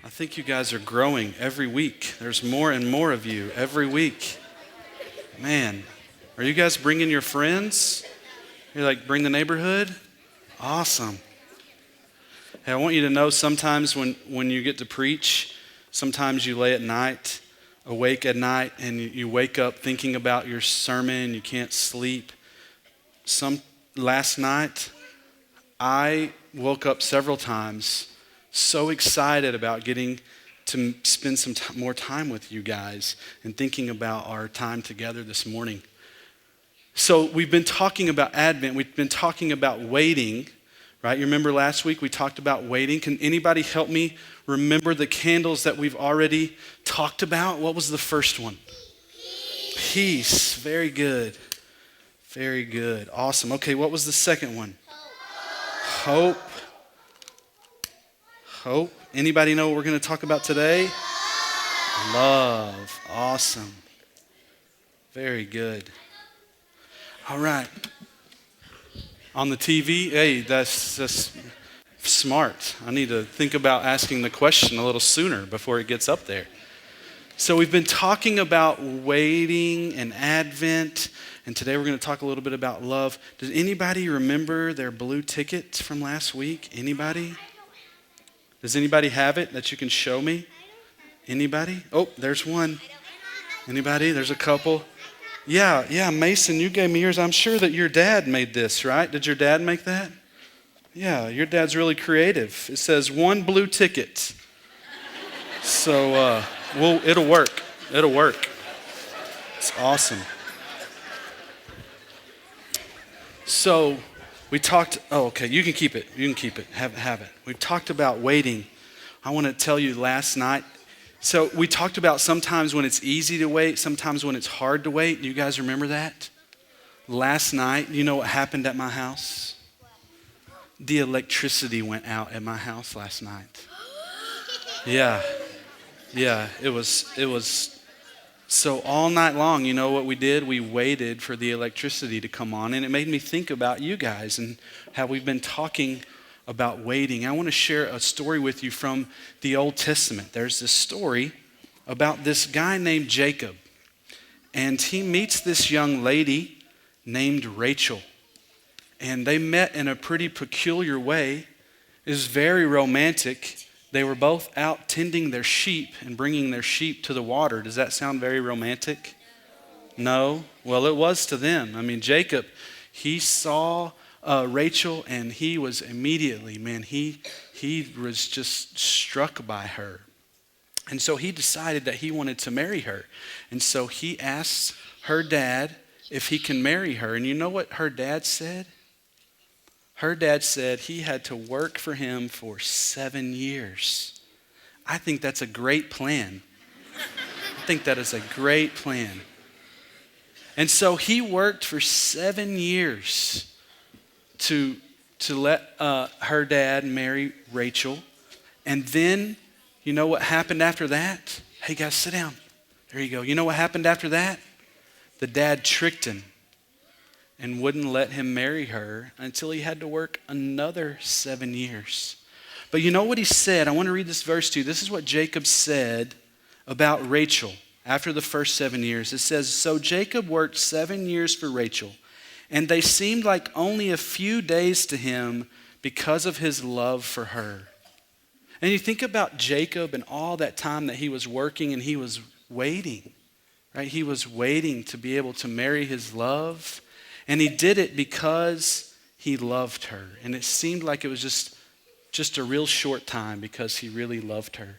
I think you guys are growing every week. There's more and more of you every week. Man, are you guys bringing your friends? You're like, bring the neighborhood? Awesome. Hey, I want you to know sometimes when you get to preach, sometimes you lay at night, awake at night, and you wake up thinking about your sermon, you can't sleep. Last night, I woke up several times so excited about getting to spend some more time with you guys and thinking about our time together this morning. So we've been talking about Advent. We've been talking about waiting, right? You remember last week we talked about waiting. Can anybody help me remember the candles that we've already talked about? What was the first one? Peace. Very good. Very good. Awesome. Okay, what was the second one? Hope. Hope. Anybody know what we're going to talk about today? Love. Awesome. Very good. All right. On the TV, hey, that's smart. I need to think about asking the question a little sooner before it gets up there. So we've been talking about waiting and Advent, and today we're going to talk a little bit about love. Does anybody remember their blue ticket from last week? Anybody? Does anybody have it that you can show me? Anybody? Oh, there's one. Anybody? There's a couple. Yeah, Mason, you gave me yours. I'm sure that your dad made this, right? Did your dad make that? Yeah, your dad's really creative. It says one blue ticket. So, it'll work. It'll work. It's awesome. So, we talked, okay, you can keep it. You can keep it. Have it. We talked about waiting. I want to tell you last night. So we talked about sometimes when it's easy to wait, sometimes when it's hard to wait. You guys remember that? Last night, you know what happened at my house? The electricity went out at my house last night. Yeah, it was. So all night long, you know what we did? We waited for the electricity to come on, and it made me think about you guys and how we've been talking about waiting. I want to share a story with you from the Old Testament. There's this story about this guy named Jacob, and he meets this young lady named Rachel, and they met in a pretty peculiar way. It was very romantic. They were both out tending their sheep and bringing their sheep to the water. Does that sound very romantic? No? Well, it was to them. I mean, Jacob, he saw Rachel, and he was immediately, he was just struck by her. And so he decided that he wanted to marry her. And so he asked her dad if he can marry her. And you know what her dad said? Her dad said he had to work for him for 7 years. I think that's a great plan. I think that is a great plan. And so he worked for 7 years to let her dad marry Rachel. And then, you know what happened after that? Hey guys, sit down. There you go. You know what happened after that? The dad tricked him and wouldn't let him marry her until he had to work another 7 years. But you know what he said? I want to read this verse to you. This is what Jacob said about Rachel after the first 7 years. It says, so Jacob worked 7 years for Rachel, and they seemed like only a few days to him because of his love for her. And you think about Jacob and all that time that he was working and he was waiting, right? He was waiting to be able to marry his love. And he did it because he loved her. And it seemed like it was just a real short time because he really loved her.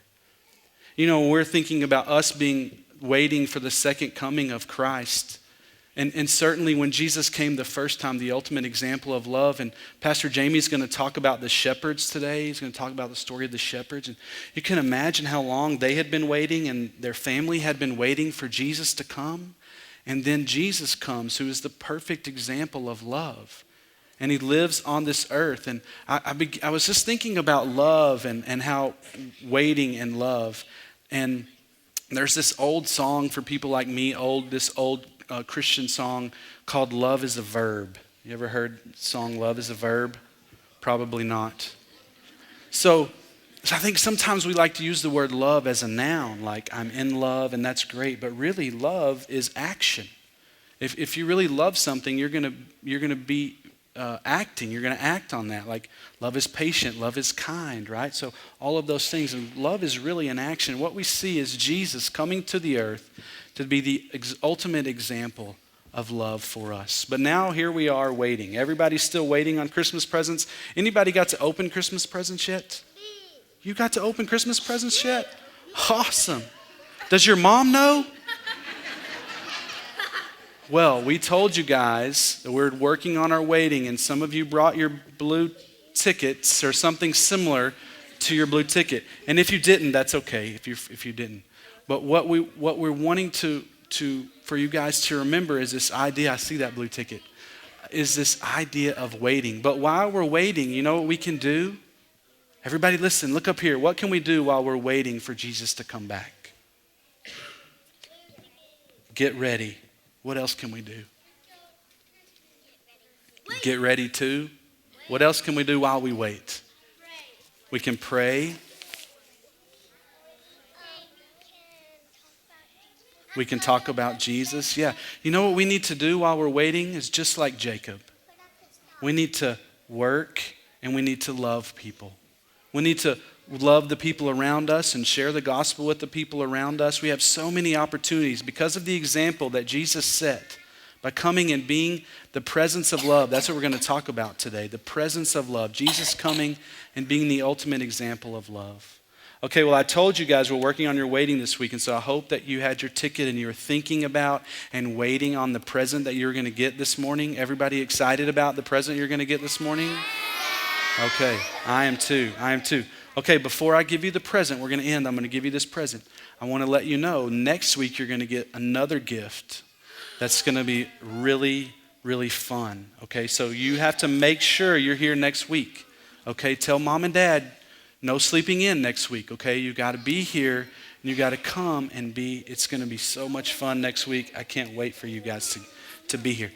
You know, we're thinking about us waiting for the second coming of Christ. And certainly when Jesus came the first time, the ultimate example of love. And Pastor Jamie's going to talk about the shepherds today. He's going to talk about the story of the shepherds. And you can imagine how long they had been waiting and their family had been waiting for Jesus to come. And then Jesus comes, who is the perfect example of love. And he lives on this earth. And I was just thinking about love and how waiting and love. And there's this old song for people like me, this old Christian song called Love is a Verb. You ever heard the song Love is a Verb? Probably not. So So I think sometimes we like to use the word love as a noun, like I'm in love and that's great, but really love is action. If you really love something, you're gonna be acting. You're gonna act on that. Like love is patient, love is kind, right? So all of those things, and love is really an action. What we see is Jesus coming to the earth to be the ultimate example of love for us. But now here we are waiting. Everybody's still waiting on Christmas presents. Anybody got to open Christmas presents yet? You got to open Christmas presents yet? Awesome. Does your mom know? Well, we told you guys that we're working on our waiting, and some of you brought your blue tickets or something similar to your blue ticket. And if you didn't, that's okay if you didn't. But what we're wanting to for you guys to remember is this idea, I see that blue ticket, is this idea of waiting. But while we're waiting, you know what we can do? Everybody listen, look up here. What can we do while we're waiting for Jesus to come back? Get ready. What else can we do? Get ready too. What else can we do while we wait? We can pray. We can talk about Jesus. Yeah. You know what we need to do while we're waiting is just like Jacob. We need to work and we need to love people. We need to love the people around us and share the gospel with the people around us. We have so many opportunities because of the example that Jesus set by coming and being the presence of love. That's what we're going to talk about today, the presence of love. Jesus coming and being the ultimate example of love. Okay, well, I told you guys we're working on your waiting this week, and so I hope that you had your ticket and you were thinking about and waiting on the present that you're going to get this morning. Everybody excited about the present you're going to get this morning? Okay, I am too. Okay, before I give you the present, we're going to end. I'm going to give you this present. I want to let you know next week you're going to get another gift that's going to be really, really fun. Okay, so you have to make sure you're here next week. Okay, tell mom and dad no sleeping in next week. Okay, you got to be here and you got to come and be. It's going to be so much fun next week. I can't wait for you guys to be here.